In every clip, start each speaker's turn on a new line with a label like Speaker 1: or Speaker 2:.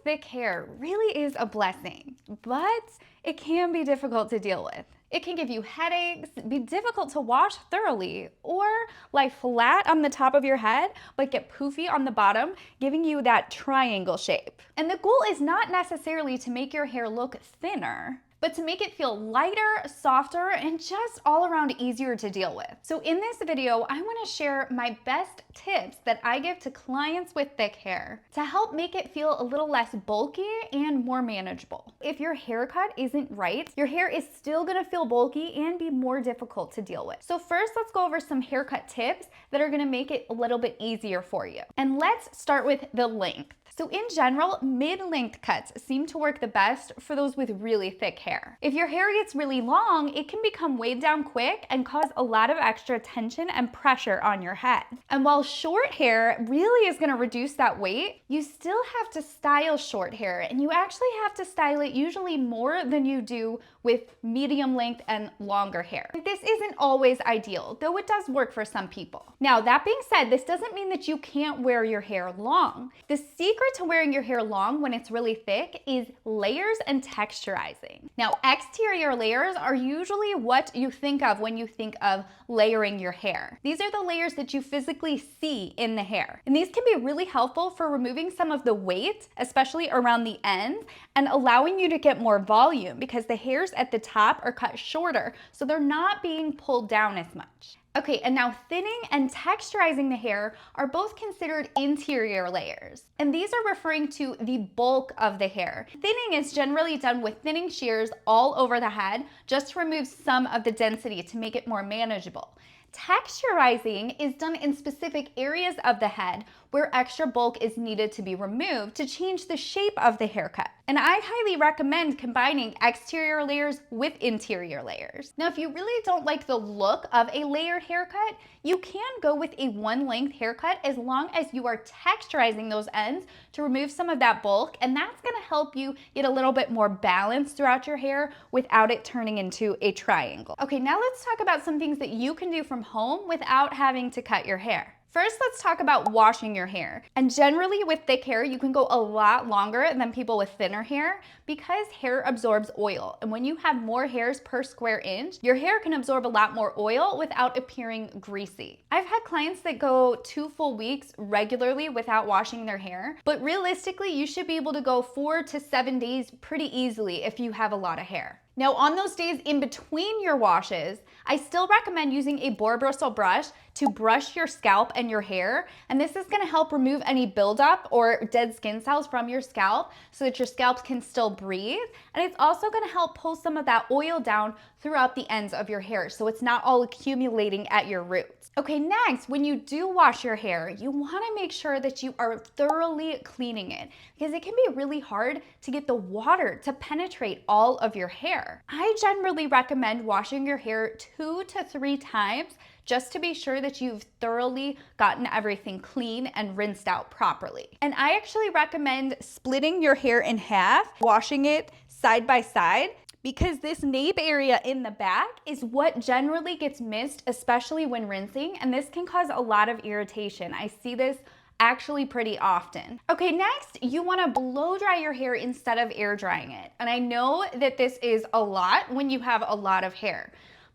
Speaker 1: thick hair really is a blessing, but it can be difficult to deal with. It can give you headaches, be difficult to wash thoroughly, or lie flat on the top of your head, but get poofy on the bottom, giving you that triangle shape. And the goal is not necessarily to make your hair look thinner, but to make it feel lighter, softer, and just all around easier to deal with. So in this video, I wanna share my best tips that I give to clients with thick hair to help make it feel a little less bulky and more manageable. If your haircut isn't right, your hair is still gonna feel bulky and be more difficult to deal with. So first, let's go over some haircut tips that are gonna make it a little bit easier for you. And let's start with the length. So in general, mid-length cuts seem to work the best for those with really thick hair. If your hair gets really long, it can become weighed down quick and cause a lot of extra tension and pressure on your head. And while short hair really is gonna reduce that weight, you still have to style short hair, and you actually have to style it usually more than you do with medium length and longer hair. This isn't always ideal, though it does work for some people. Now, that being said, this doesn't mean that you can't wear your hair long. The secret to wearing your hair long when it's really thick is layers and texturizing. Now, exterior layers are usually what you think of when you think of layering your hair. These are the layers that you physically see in the hair. And these can be really helpful for removing some of the weight, especially around the ends, and allowing you to get more volume because the hairs at the top are cut shorter, so they're not being pulled down as much. Okay, and now thinning and texturizing the hair are both considered interior layers. And these are referring to the bulk of the hair. Thinning is generally done with thinning shears all over the head just to remove some of the density to make it more manageable. Texturizing is done in specific areas of the head where extra bulk is needed to be removed to change the shape of the haircut. And I highly recommend combining exterior layers with interior layers. Now, if you really don't like the look of a layered haircut, you can go with a one-length haircut as long as you are texturizing those ends to remove some of that bulk, and that's gonna help you get a little bit more balance throughout your hair without it turning into a triangle. Okay, now let's talk about some things that you can do from home without having to cut your hair. First, let's talk about washing your hair. And generally with thick hair, you can go a lot longer than people with thinner hair because hair absorbs oil. And when you have more hairs per square inch, your hair can absorb a lot more oil without appearing greasy. I've had clients that go 2 full weeks regularly without washing their hair, but realistically, you should be able to go 4 to 7 days pretty easily if you have a lot of hair. Now, on those days in between your washes, I still recommend using a boar bristle brush to brush your scalp and your hair. And this is gonna help remove any buildup or dead skin cells from your scalp so that your scalp can still breathe. And it's also gonna help pull some of that oil down throughout the ends of your hair so it's not all accumulating at your roots. Okay, next, when you do wash your hair, you wanna make sure that you are thoroughly cleaning it because it can be really hard to get the water to penetrate all of your hair. I generally recommend washing your hair 2 to 3 times just to be sure that you've thoroughly gotten everything clean and rinsed out properly. And I actually recommend splitting your hair in half, washing it side by side, because this nape area in the back is what generally gets missed, especially when rinsing, and this can cause a lot of irritation. I see this actually pretty often. Okay, next, you wanna blow dry your hair instead of air drying it. And I know that this is a lot when you have a lot of hair.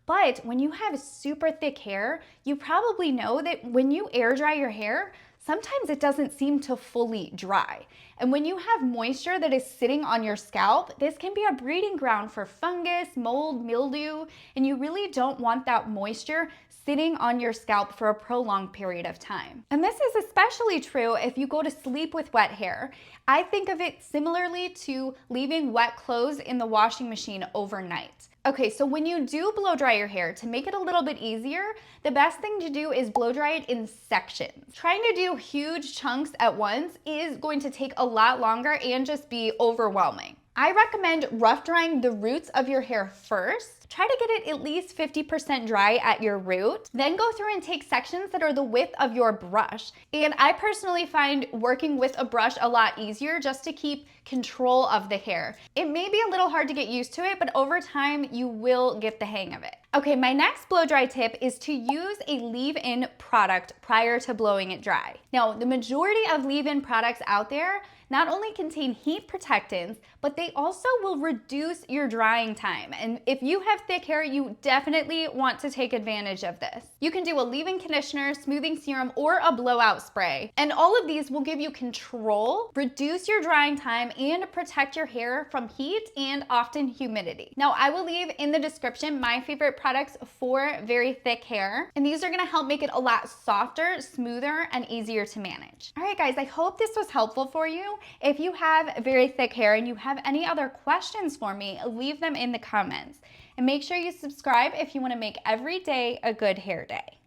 Speaker 1: But when you have super thick hair, you probably know that when you air dry your hair, sometimes it doesn't seem to fully dry. And when you have moisture that is sitting on your scalp, this can be a breeding ground for fungus, mold, mildew, and you really don't want that moisture sitting on your scalp for a prolonged period of time. And this is especially true if you go to sleep with wet hair. I think of it similarly to leaving wet clothes in the washing machine overnight. Okay, so when you do blow dry your hair, to make it a little bit easier, the best thing to do is blow dry it in sections. Trying to do huge chunks at once is going to take a lot longer and just be overwhelming. I recommend rough drying the roots of your hair first. Try to get it at least 50% dry at your root. Then go through and take sections that are the width of your brush. And I personally find working with a brush a lot easier just to keep control of the hair. It may be a little hard to get used to it, but over time you will get the hang of it. Okay, my next blow dry tip is to use a leave-in product prior to blowing it dry. Now, the majority of leave-in products out there, not only contain heat protectants, but they also will reduce your drying time. And if you have thick hair, you definitely want to take advantage of this. You can do a leave-in conditioner, smoothing serum, or a blowout spray. And all of these will give you control, reduce your drying time, and protect your hair from heat and often humidity. Now, I will leave in the description my favorite products for very thick hair, and these are gonna help make it a lot softer, smoother, and easier to manage. All right, guys, I hope this was helpful for you. If you have very thick hair and you have any other questions for me, leave them in the comments. And make sure you subscribe if you wanna make every day a good hair day.